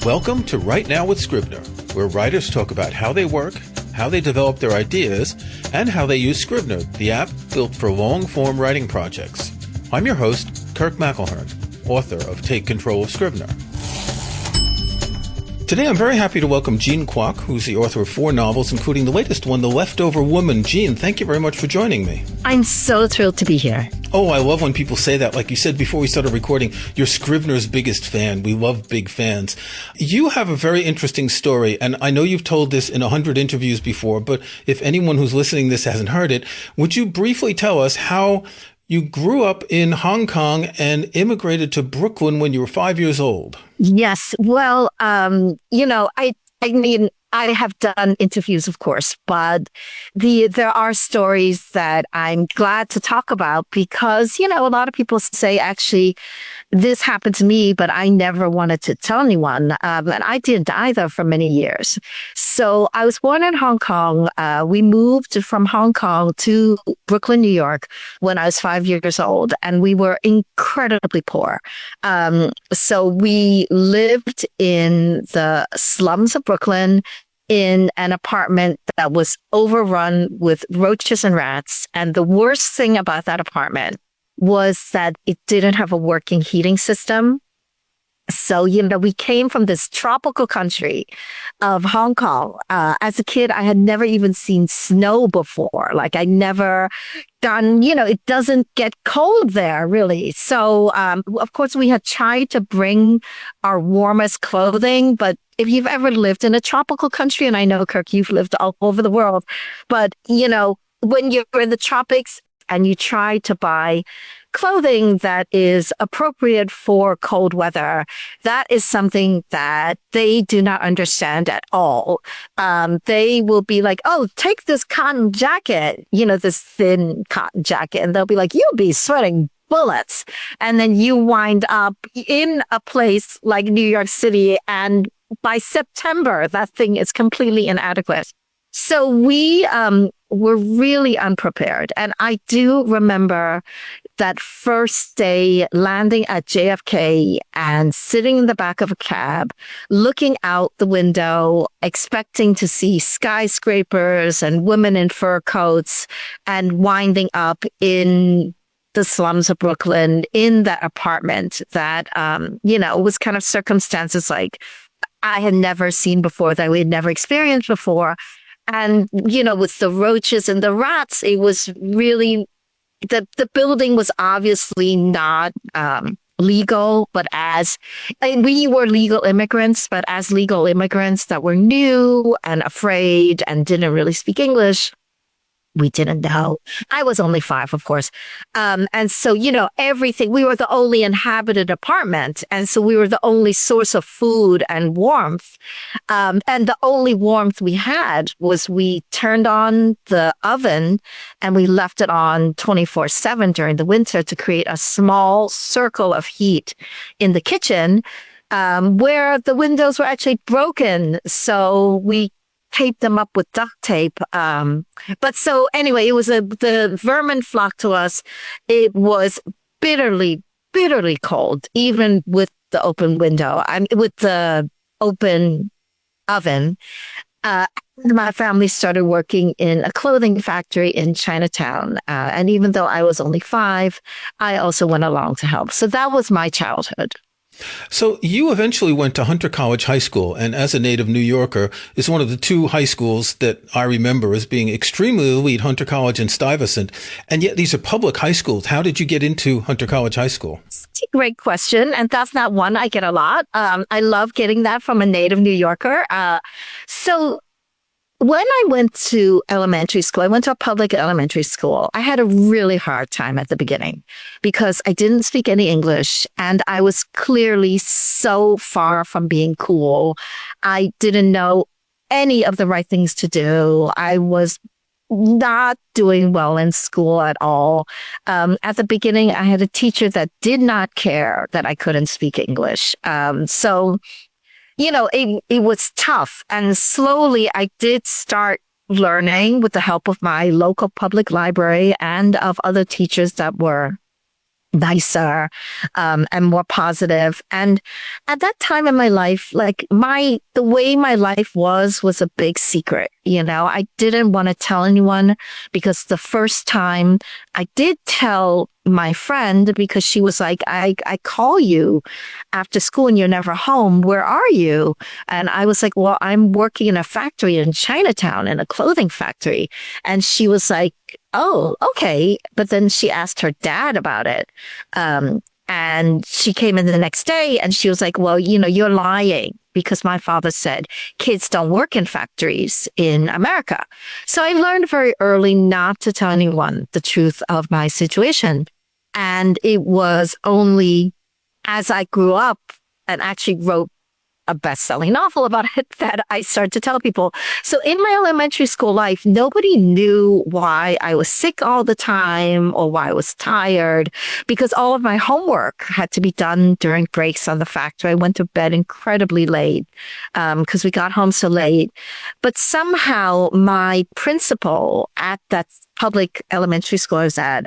Welcome to Right Now with Scrivener, where writers talk about how they work, how they develop their ideas, and how they use Scrivener, the app built for long-form writing projects. I'm your host, Kirk McElhearn, author of Take Control of Scrivener. Today I'm very happy to welcome Jean Kwok, who's the author of 4 novels, including the latest one, The Leftover Woman. Jean, thank you very much for joining me. I'm so thrilled to be here. Oh, I love when people say that. Like you said before we started recording, you're Scrivener's biggest fan. We love big fans. You have a very interesting story, and I know you've told this in 100 interviews before, but if anyone who's listening to this hasn't heard it, would you briefly tell us how you grew up in Hong Kong and immigrated to Brooklyn when you were 5 years old? Yes. Well, I mean, I have done interviews, of course, but there are stories that I'm glad to talk about because, a lot of people say, actually, this happened to me, but I never wanted to tell anyone. And I didn't either for many years. So I was born in Hong Kong. We moved from Hong Kong to Brooklyn, New York when I was 5 years old, and we were incredibly poor. So we lived in the slums of Brooklyn in an apartment that was overrun with roaches and rats. And the worst thing about that apartment was that it didn't have a working heating system. So, we came from this tropical country of Hong Kong. As a kid, I had never even seen snow before. Like I never done, it doesn't get cold there really. So, of course, we had tried to bring our warmest clothing, but if you've ever lived in a tropical country, and I know, Kirk, you've lived all over the world, but, when you're in the tropics and you try to buy clothing that is appropriate for cold weather, that is something that they do not understand at all. They will be like, oh, take this cotton jacket, this thin cotton jacket. And they'll be like, you'll be sweating bullets. And then you wind up in a place like New York City, and by September, that thing is completely inadequate. So we were really unprepared. And I do remember that first day landing at JFK and sitting in the back of a cab, looking out the window, expecting to see skyscrapers and women in fur coats, and winding up in the slums of Brooklyn in that apartment that, was kind of circumstances like I had never seen before, that we had never experienced before. And, with the roaches and the rats, it was really, the building was obviously not legal, but we were legal immigrants, but as legal immigrants that were new and afraid and didn't really speak English, we didn't know. I was only 5, of course. And so, everything, we were the only inhabited apartment. And so we were the only source of food and warmth. And the only warmth we had was we turned on the oven and we left it on 24/7 during the winter to create a small circle of heat in the kitchen, where the windows were actually broken. So we taped them up with duct tape. But so anyway, it was the vermin flocked to us. It was bitterly, bitterly cold, even with the open window. With the open oven. My family started working in a clothing factory in Chinatown. And even though I was only 5, I also went along to help. So that was my childhood. So you eventually went to Hunter College High School, and as a native New Yorker, is one of the 2 high schools that I remember as being extremely elite, Hunter College and Stuyvesant. And yet these are public high schools. How did you get into Hunter College High School? It's a great question. And that's not one I get a lot. I love getting that from a native New Yorker. So when I went to elementary school, I went to a public elementary school. I had a really hard time at the beginning because I didn't speak any English and I was clearly so far from being cool. I didn't know any of the right things to do. I was not doing well in school at all. At the beginning, I had a teacher that did not care that I couldn't speak English. It was tough. And slowly I did start learning with the help of my local public library and of other teachers that were nicer, and more positive. And at that time in my life, like the way my life was a big secret. You know, I didn't want to tell anyone because the first time I did tell my friend because she was like, I call you after school and you're never home. Where are you? And I was like, well, I'm working in a factory in Chinatown, in a clothing factory. And she was like, oh, okay. But then she asked her dad about it. And she came in the next day and she was like, well, you know, you're lying because my father said kids don't work in factories in America. So I learned very early not to tell anyone the truth of my situation. And it was only as I grew up and actually wrote a best-selling novel about it that I started to tell people. So in my elementary school life, nobody knew why I was sick all the time or why I was tired because all of my homework had to be done during breaks on the factory. I went to bed incredibly late because we got home so late. But somehow my principal at that public elementary school I was at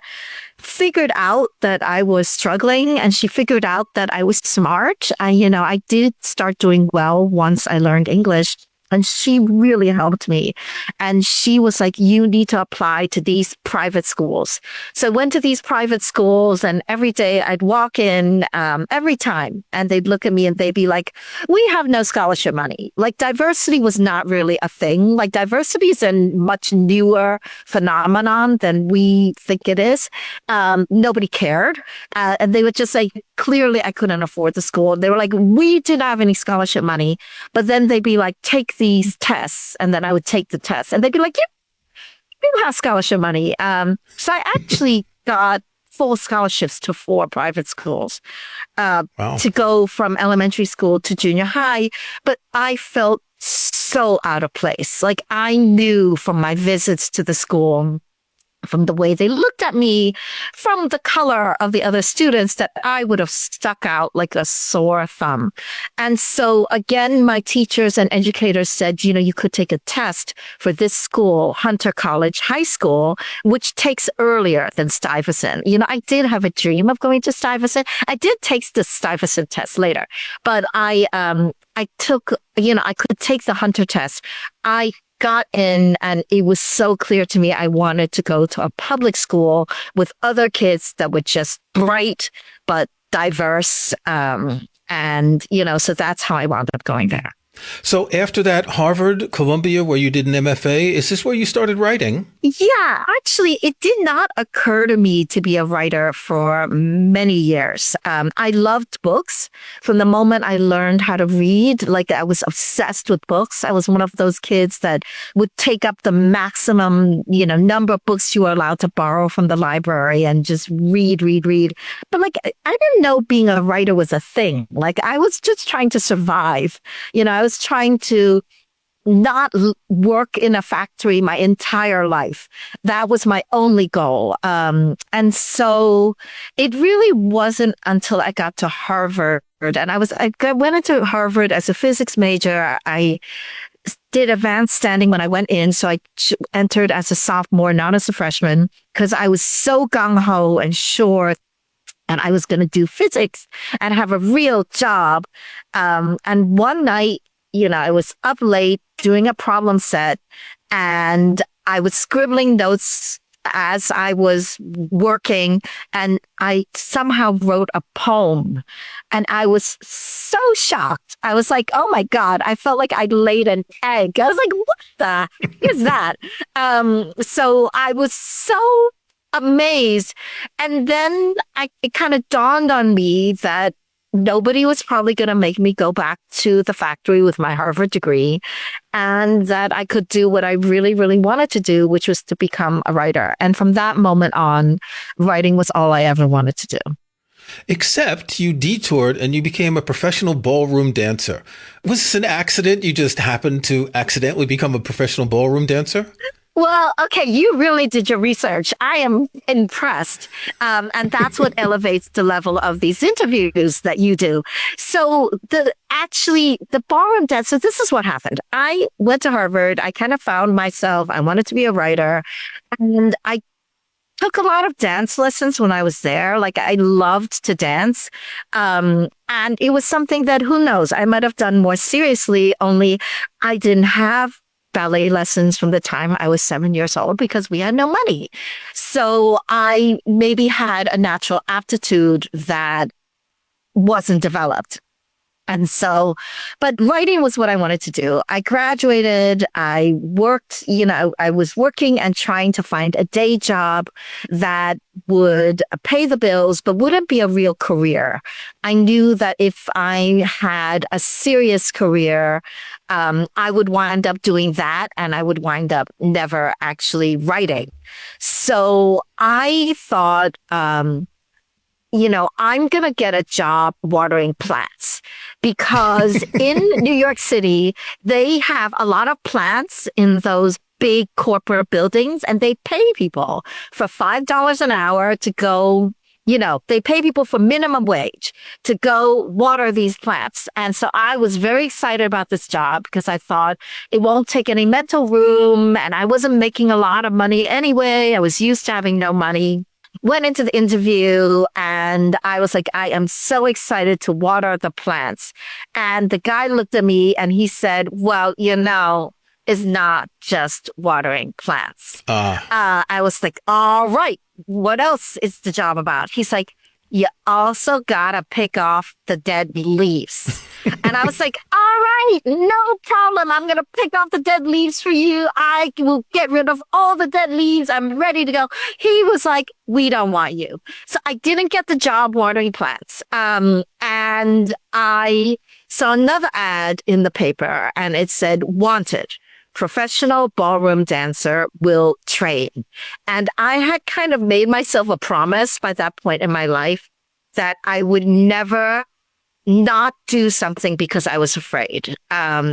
figured out that I was struggling and she figured out that I was smart. I did start doing well once I learned English. And she really helped me. And she was like, you need to apply to these private schools. So I went to these private schools and every day I'd walk in, every time and they'd look at me and they'd be like, we have no scholarship money. Like diversity was not really a thing. Like diversity is a much newer phenomenon than we think it is. Nobody cared. And they would just say, clearly I couldn't afford the school. They were like, we didn't have any scholarship money. But then they'd be like, take these tests. And then I would take the tests. And they'd be like, you have scholarship money. So I actually got full scholarships to 4 private schools Wow. to go from elementary school to junior high. But I felt so out of place. Like I knew from my visits to the school, from the way they looked at me, from the color of the other students, that I would have stuck out like a sore thumb. And so again, my teachers and educators said, you could take a test for this school, Hunter College High School, which takes earlier than Stuyvesant. I did have a dream of going to Stuyvesant. I did take the Stuyvesant test later, but I took, I could take the Hunter test. I got in and it was so clear to me I wanted to go to a public school with other kids that were just bright but diverse. So that's how I wound up going there. So after that, Harvard, Columbia, where you did an MFA, is this where you started writing? Yeah, actually, it did not occur to me to be a writer for many years. I loved books from the moment I learned how to read. Like I was obsessed with books. I was one of those kids that would take up the maximum, number of books you were allowed to borrow from the library and just read. But like, I didn't know being a writer was a thing. Like I was just trying to survive. I was trying to not work in a factory my entire life. That was my only goal. And so it really wasn't until I got to Harvard and I went into Harvard as a physics major. I did advanced standing when I went in. So I entered as a sophomore, not as a freshman, because I was so gung-ho and sure and I was going to do physics and have a real job. And one night, I was up late doing a problem set and I was scribbling notes as I was working and I somehow wrote a poem and I was so shocked. I was like, oh my God, I felt like I'd laid an egg. I was like, what the is that? So I was so amazed. And then it kind of dawned on me that nobody was probably going to make me go back to the factory with my Harvard degree and that I could do what I really, really wanted to do, which was to become a writer. And from that moment on, writing was all I ever wanted to do. Except you detoured and you became a professional ballroom dancer. Was this an accident? You just happened to accidentally become a professional ballroom dancer? Well, okay, you really did your research. I am impressed. And that's what elevates the level of these interviews that you do. So the ballroom dance, so this is what happened. I went to Harvard. I kind of found myself. I wanted to be a writer. And I took a lot of dance lessons when I was there. Like I loved to dance. And it was something that who knows, I might have done more seriously, only I didn't have ballet lessons from the time I was 7 years old because we had no money. So I maybe had a natural aptitude that wasn't developed. And so, but writing was what I wanted to do. I graduated, I worked, I was working and trying to find a day job that would pay the bills, but wouldn't be a real career. I knew that if I had a serious career, I would wind up doing that and I would wind up never actually writing. So I thought, I'm going to get a job watering plants because in New York City, they have a lot of plants in those big corporate buildings and they pay people for $5 an hour to go, they pay people for minimum wage to go water these plants. And so I was very excited about this job because I thought it won't take any mental room and I wasn't making a lot of money anyway. I was used to having no money. Went into the interview and I was like, I am so excited to water the plants. And the guy looked at me and he said, well, it's not just watering plants. I was like, all right, what else is the job about? He's like, you also gotta pick off the dead leaves. And I was like, all right, no problem. I'm going to pick off the dead leaves for you. I will get rid of all the dead leaves. I'm ready to go. He was like, we don't want you. So I didn't get the job watering plants. And I saw another ad in the paper and it said, wanted. Professional ballroom dancer will train. And I had kind of made myself a promise by that point in my life that I would never not do something because I was afraid.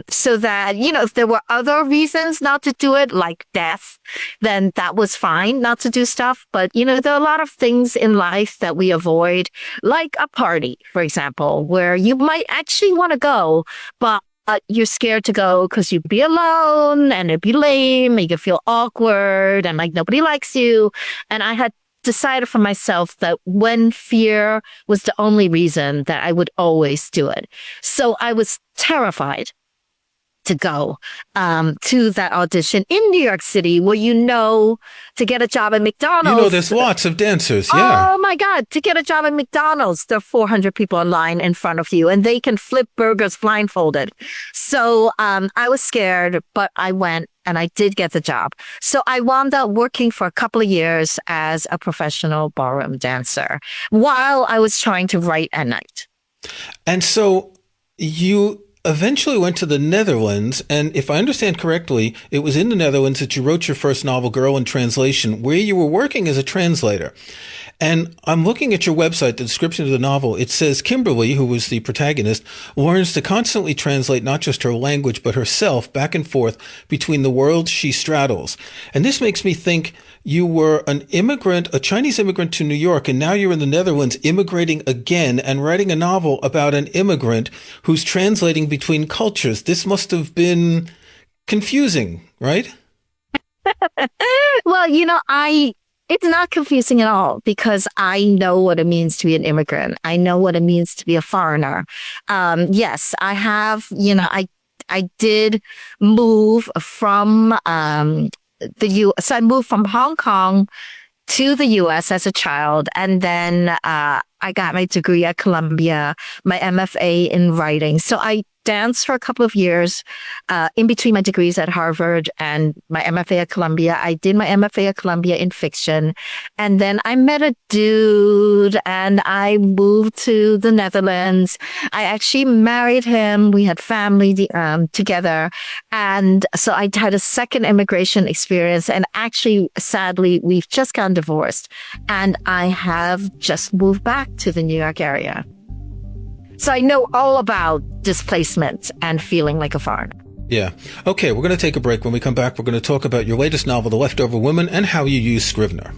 So that, if there were other reasons not to do it, like death, then that was fine not to do stuff. But, there are a lot of things in life that we avoid, like a party, for example, where you might actually want to go, but you're scared to go because you'd be alone and it'd be lame. You could feel awkward and like nobody likes you. And I had decided for myself that when fear was the only reason that I would always do it. So I was terrified to go to that audition in New York City where, to get a job at McDonald's. There's lots of dancers. Yeah. Oh my God. To get a job at McDonald's, there are 400 people in line in front of you and they can flip burgers blindfolded. So I was scared, but I went and I did get the job. So I wound up working for a couple of years as a professional ballroom dancer while I was trying to write at night. And so you eventually went to the Netherlands, and if I understand correctly, it was in the Netherlands that you wrote your first novel, Girl in Translation, where you were working as a translator. And I'm looking at your website, the description of the novel. It says Kimberly, who was the protagonist, learns to constantly translate not just her language, but herself back and forth between the worlds she straddles. And this makes me think you were an immigrant, a Chinese immigrant to New York, and now you're in the Netherlands immigrating again and writing a novel about an immigrant who's translating between cultures. This must have been confusing, right? Well, it's not confusing at all because I know what it means to be an immigrant. I know what it means to be a foreigner. Yes, I have, I did move from so I moved from Hong Kong to the US as a child. And then I got my degree at Columbia, my MFA in writing. So I danced for a couple of years in between my degrees at Harvard and my MFA at Columbia. I did my MFA at Columbia in fiction. And then I met a dude and I moved to the Netherlands. I actually married him. We had family together. And so I had a second immigration experience. And actually, sadly, we've just gotten divorced. And I have just moved back to the New York area. So I know all about displacement and feeling like a foreigner. Yeah. Okay, we're going to take a break. When we come back, we're going to talk about your latest novel, The Leftover Woman, and how you use Scrivener.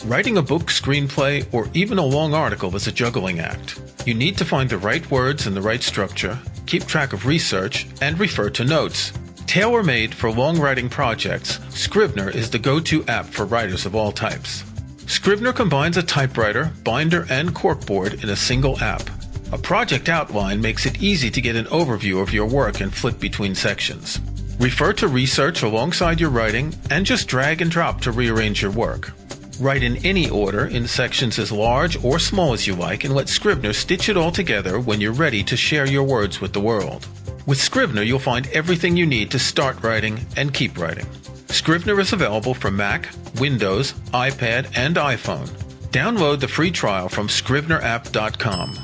Writing a book, screenplay, or even a long article is a juggling act. You need to find the right words and the right structure, keep track of research, and refer to notes. Tailor-made for long-writing projects, Scrivener is the go-to app for writers of all types. Scrivener combines a typewriter, binder, and corkboard in a single app. A project outline makes it easy to get an overview of your work and flip between sections. Refer to research alongside your writing, and just drag and drop to rearrange your work. Write in any order in sections as large or small as you like, and let Scrivener stitch it all together when you're ready to share your words with the world. With Scrivener, you'll find everything you need to start writing and keep writing. Scrivener is available for Mac, Windows, iPad, and iPhone. Download the free trial from scrivenerapp.com.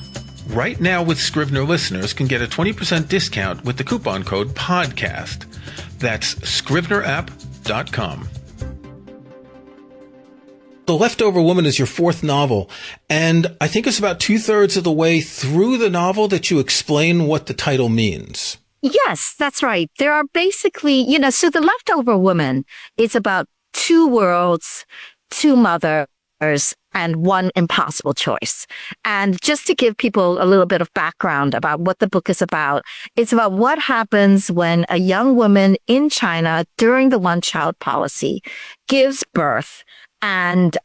Right now, with Scrivener listeners can get a 20% discount with the coupon code PODCAST. That's scrivenerapp.com. The Leftover Woman is your fourth novel, and I think it's about 2/3 of the way through the novel that you explain what the title means. Yes, that's right. There are basically, so The Leftover Woman is about two worlds, two mothers, and one impossible choice. And just to give people a little bit of background about what the book is about, it's about what happens when a young woman in China during the one-child policy gives birth. And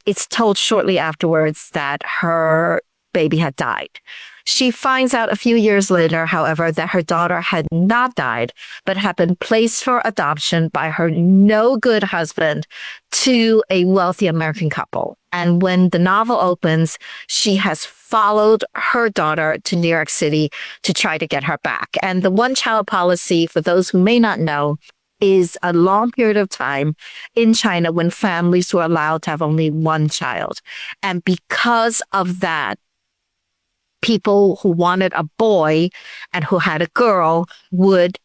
it's told shortly afterwards that her baby had died. She finds out a few years later, however, that her daughter had not died, but had been placed for adoption by her no-good husband to a wealthy American couple. And when the novel opens, she has followed her daughter to New York City to try to get her back. And the one-child policy, for those who may not know, is a long period of time in China when families were allowed to have only one child. And because of that, people who wanted a boy and who had a girl would,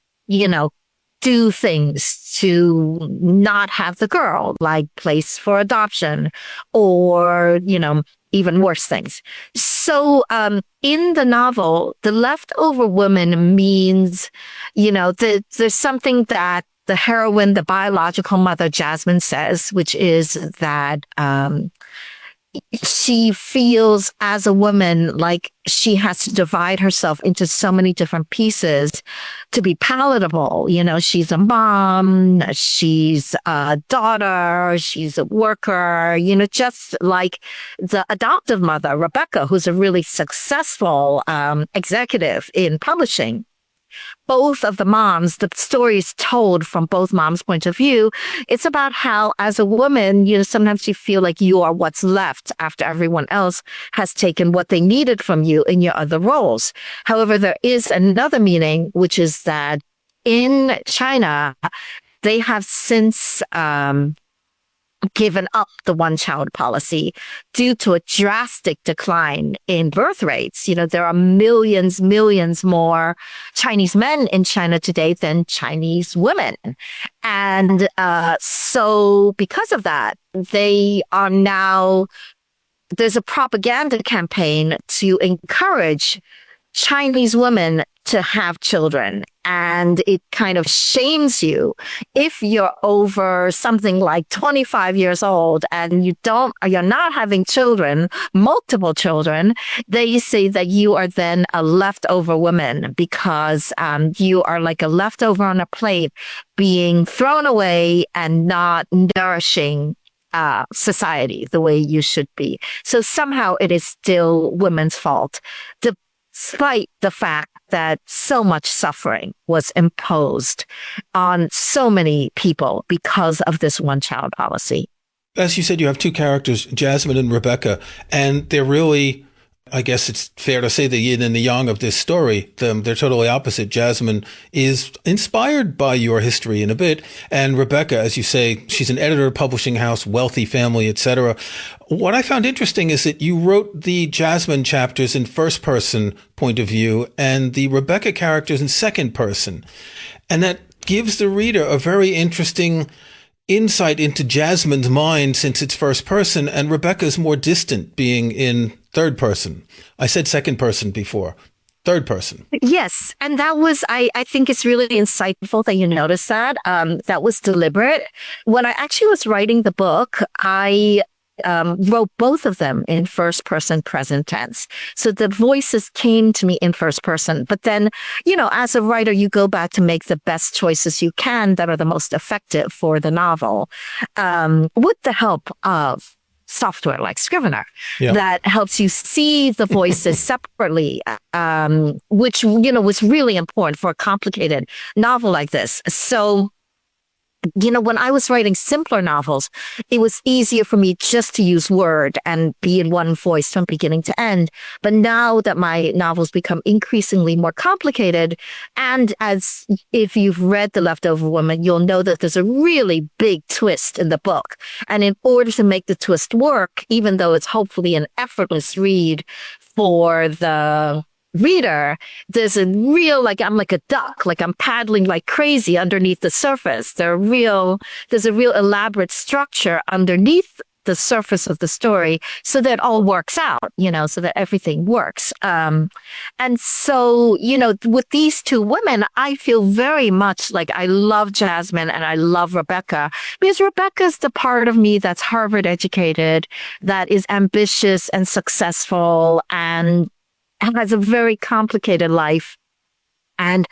do things to not have the girl, like place for adoption or, even worse things. So in the novel, The Leftover Woman means, there's something that the heroine, the biological mother, Jasmine, says, which is that she feels as a woman like she has to divide herself into so many different pieces to be palatable. She's a mom, she's a daughter, she's a worker, just like the adoptive mother, Rebecca, who's a really successful executive in publishing. Both of the moms, the story is told from both moms' point of view. It's about how, as a woman, sometimes you feel like you are what's left after everyone else has taken what they needed from you in your other roles. However, there is another meaning, which is that in China, they have since given up the one-child policy due to a drastic decline in birth rates. There are millions more Chinese men in China today than Chinese women. And so because of that, they are now, there's a propaganda campaign to encourage Chinese women to have children. And it kind of shames you if you're over something like 25 years old and you're not having children, multiple children. They say that you are then a leftover woman because you are like a leftover on a plate being thrown away and not nourishing society the way you should be. So somehow it is still women's fault, despite the fact that so much suffering was imposed on so many people because of this one-child policy. As you said, you have two characters, Jasmine and Rebecca, and they're really, I guess it's fair to say, the yin and the yang of this story. They're totally opposite. Jasmine is inspired by your history in a bit, and Rebecca, as you say, she's an editor of a publishing house, wealthy family, etc. What I found interesting is that you wrote the Jasmine chapters in first person point of view and the Rebecca characters in second person. And that gives the reader a very interesting insight into Jasmine's mind since it's first person, and Rebecca's more distant, being in third person. I said second person before. Third person. Yes. And that was, I think it's really insightful that you noticed that. That was deliberate. When I actually was writing the book, I wrote both of them in first person present tense. So the voices came to me in first person. But then, as a writer, you go back to make the best choices you can that are the most effective for the novel, with the help of software like Scrivener that helps you see the voices separately, which, was really important for a complicated novel like this. So, when I was writing simpler novels, it was easier for me just to use Word and be in one voice from beginning to end. But now that my novels become increasingly more complicated, and as if you've read The Leftover Woman, you'll know that there's a really big twist in the book. And in order to make the twist work, even though it's hopefully an effortless read for the reader, there's a real, I'm like a duck, I'm paddling like crazy underneath the surface. There's a real elaborate structure underneath the surface of the story so that it all works out, so that everything works. And so, with these two women, I feel very much like I love Jasmine and I love Rebecca, because Rebecca's the part of me that's Harvard educated, that is ambitious and successful and has a very complicated life, and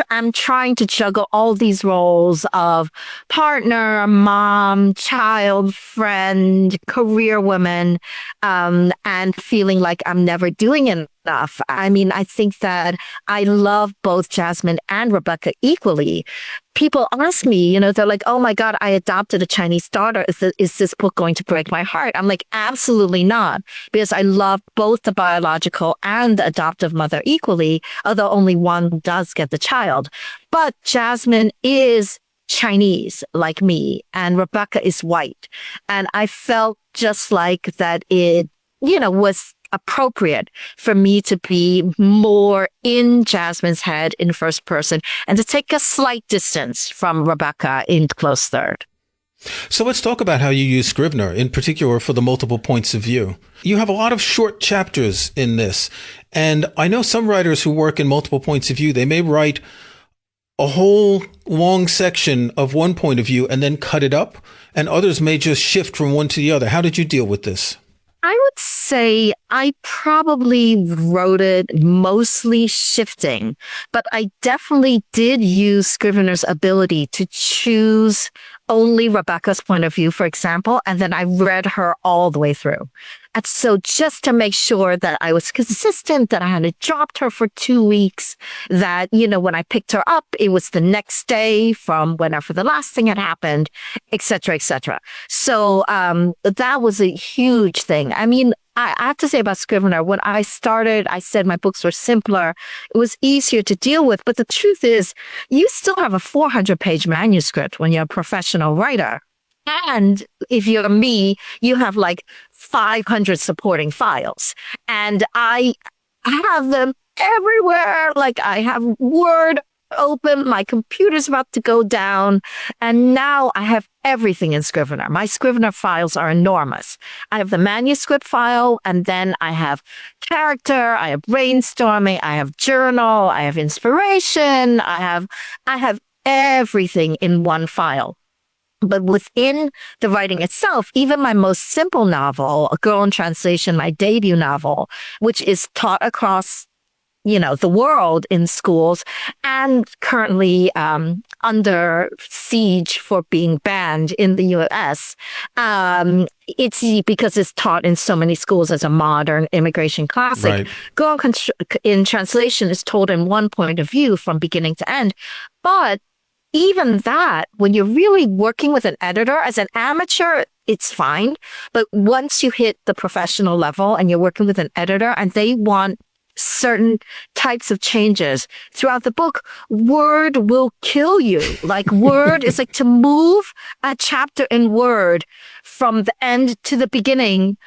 I'm trying to juggle all these roles of partner, mom, child, friend, career woman, and feeling like I'm never doing enough. I mean, I think that I love both Jasmine and Rebecca equally. People ask me, they're like, oh my God, I adopted a Chinese daughter. Is this book going to break my heart? I'm like, absolutely not, because I love both the biological and the adoptive mother equally, although only one does get the child. But Jasmine is Chinese like me, and Rebecca is white. And I felt just like that it, was appropriate for me to be more in Jasmine's head in first person and to take a slight distance from Rebecca in close third. So let's talk about how you use Scrivener, in particular for the multiple points of view. You have a lot of short chapters in this. And I know some writers who work in multiple points of view, they may write a whole long section of one point of view and then cut it up, and others may just shift from one to the other. How did you deal with this? I would say I probably wrote it mostly shifting, but I definitely did use Scrivener's ability to choose only Rebecca's point of view, for example, and then I read her all the way through. And so just to make sure that I was consistent, that I hadn't dropped her for 2 weeks, that, when I picked her up, it was the next day from whenever the last thing had happened, et cetera, et cetera. So that was a huge thing. I mean, I have to say about Scrivener, when I started, I said my books were simpler. It was easier to deal with. But the truth is, you still have a 400-page manuscript when you're a professional writer. And if you're me, you have 500 supporting files. And I have them everywhere. I have Word open, my computer's about to go down, and now I have everything in Scrivener. My Scrivener files are enormous. I have the manuscript file, and then I have character, I have brainstorming, I have journal, I have inspiration, I have everything in one file. But within the writing itself, even my most simple novel, A Girl in Translation, my debut novel, which is taught across the world in schools and currently under siege for being banned in the US. It's because it's taught in so many schools as a modern immigration classic. Right. Girl in Translation is told in one point of view from beginning to end. But even that, when you're really working with an editor as an amateur, it's fine. But once you hit the professional level and you're working with an editor and they want certain types of changes throughout the book, Word will kill you. Word is to move a chapter in Word from the end to the beginning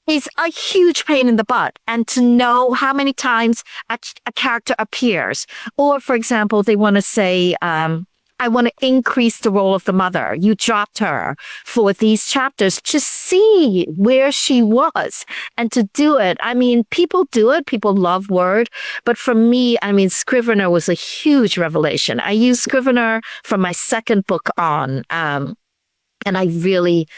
is a huge pain in the butt. And to know how many times a character appears, or for example, they want to say, I want to increase the role of the mother. You dropped her for these chapters to see where she was and to do it. I mean, people do it. People love Word. But for me, I mean, Scrivener was a huge revelation. I used Scrivener from my second book on, and I really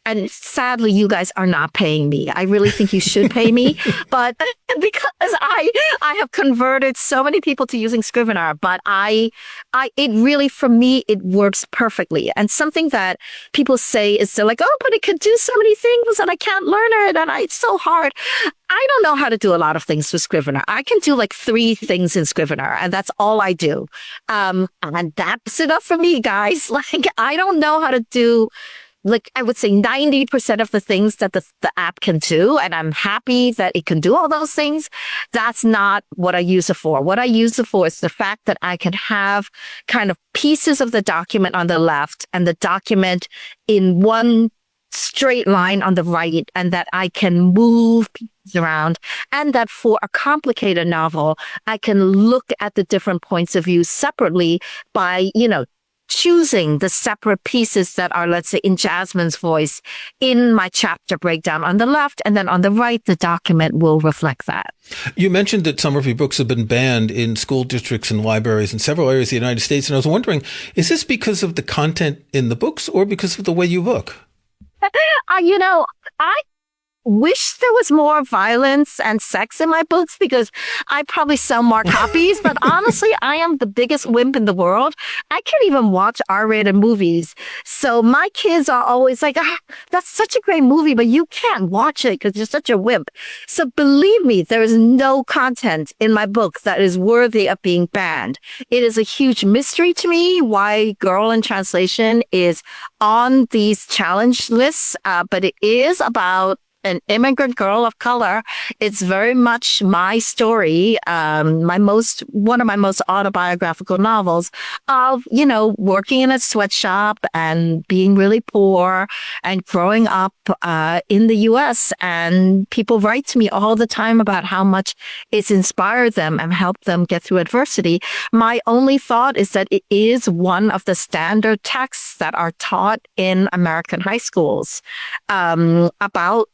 and sadly, you guys are not paying me. I really think you should pay me, but because I have converted so many people to using Scrivener, but it really, for me, it works perfectly. And something that people say is they're like, oh, but it could do so many things and I can't learn it. And it's so hard. I don't know how to do a lot of things with Scrivener. I can do like 3 things in Scrivener, and that's all I do. And that's enough for me, guys. Like, I don't know how to do, like, I would say 90% of the things that the app can do, and I'm happy that it can do all those things. That's not what I use it for. What I use it for is the fact that I can have kind of pieces of the document on the left and the document in one straight line on the right, and that I can move pieces around, and that for a complicated novel, I can look at the different points of view separately by, choosing the separate pieces that are, let's say, in Jasmine's voice in my chapter breakdown on the left, and then on the right, the document will reflect that. You mentioned that some of your books have been banned in school districts and libraries in several areas of the United States. And I was wondering, is this because of the content in the books or because of the way you look? I wish there was more violence and sex in my books because I probably sell more copies. But honestly, I am the biggest wimp in the world. I can't even watch R-rated movies. So my kids are always like, that's such a great movie, but you can't watch it because you're such a wimp. So believe me, there is no content in my book that is worthy of being banned. It is a huge mystery to me why Girl in Translation is on these challenge lists, but it is about an immigrant girl of color. It's very much my story, one of my most autobiographical novels of, working in a sweatshop and being really poor and growing up in the U.S. And people write to me all the time about how much it's inspired them and helped them get through adversity. My only thought is that it is one of the standard texts that are taught in American high schools about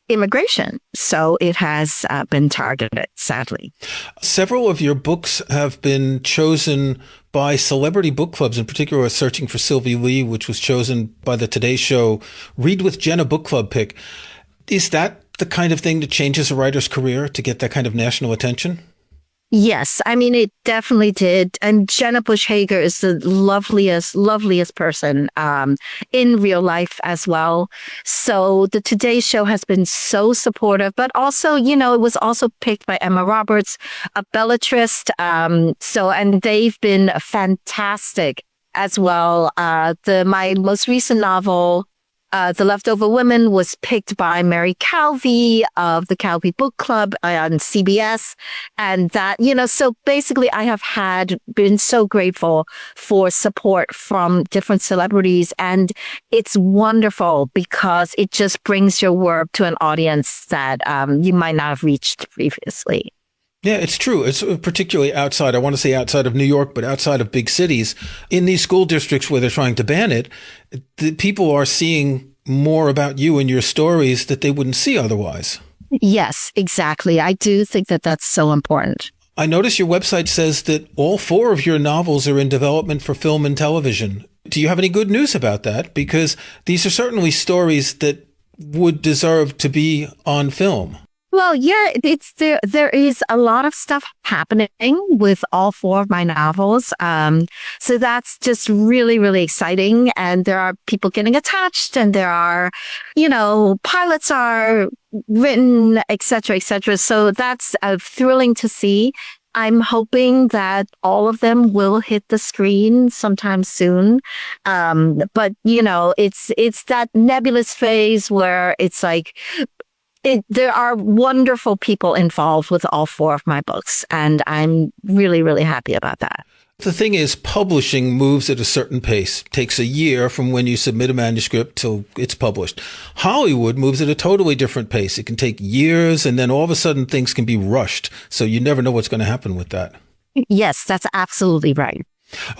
immigration. So it has been targeted, sadly. Several of your books have been chosen by celebrity book clubs, in particular Searching for Sylvie Lee, which was chosen by the Today Show Read with Jenna book club pick. Is that the kind of thing that changes a writer's career, to get that kind of national attention? Yes, I mean, it definitely did. And Jenna Bush Hager is the loveliest person in real life as well. So the Today Show has been so supportive, but also, it was also picked by Emma Roberts, a bellatrist. And they've been fantastic as well. My most recent novel, The Leftover Women, was picked by Mary Calvi of the Calvi Book Club on CBS. And that, so basically I have been so grateful for support from different celebrities. And it's wonderful because it just brings your work to an audience that you might not have reached previously. Yeah, it's true. It's particularly outside, I want to say outside of New York, but outside of big cities. In these school districts where they're trying to ban it, the people are seeing more about you and your stories that they wouldn't see otherwise. Yes, exactly. I do think that that's so important. I notice your website says that all 4 of your novels are in development for film and television. Do you have any good news about that? Because these are certainly stories that would deserve to be on film. Well, yeah, there is a lot of stuff happening with all 4 of my novels. So that's just really, really exciting. And there are people getting attached, and there are, pilots are written, et cetera, et cetera. So that's thrilling to see. I'm hoping that all of them will hit the screen sometime soon. But it's that nebulous phase where it's like, there are wonderful people involved with all 4 of my books, and I'm really, really happy about that. The thing is, publishing moves at a certain pace. It takes a year from when you submit a manuscript till it's published. Hollywood moves at a totally different pace. It can take years, and then all of a sudden things can be rushed. So you never know what's going to happen with that. Yes, that's absolutely right.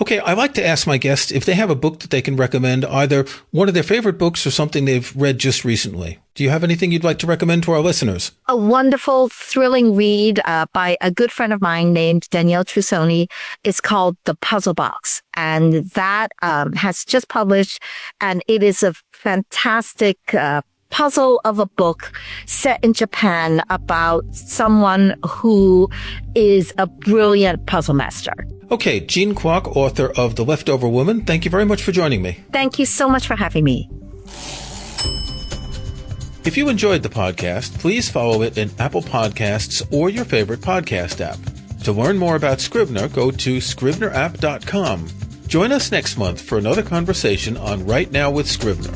Okay, I like to ask my guests if they have a book that they can recommend, either one of their favorite books or something they've read just recently. Do you have anything you'd like to recommend to our listeners? A wonderful, thrilling read by a good friend of mine named Danielle Trussoni is called The Puzzle Box. And that has just published, and it is a fantastic puzzle of a book set in Japan about someone who is a brilliant puzzle master. Okay, Jean Kwok, author of The Leftover Woman, thank you very much for joining me. Thank you so much for having me. If you enjoyed the podcast, please follow it in Apple Podcasts or your favorite podcast app. To learn more about Scrivener, go to scrivenerapp.com. Join us next month for another conversation on Right Now with Scrivener.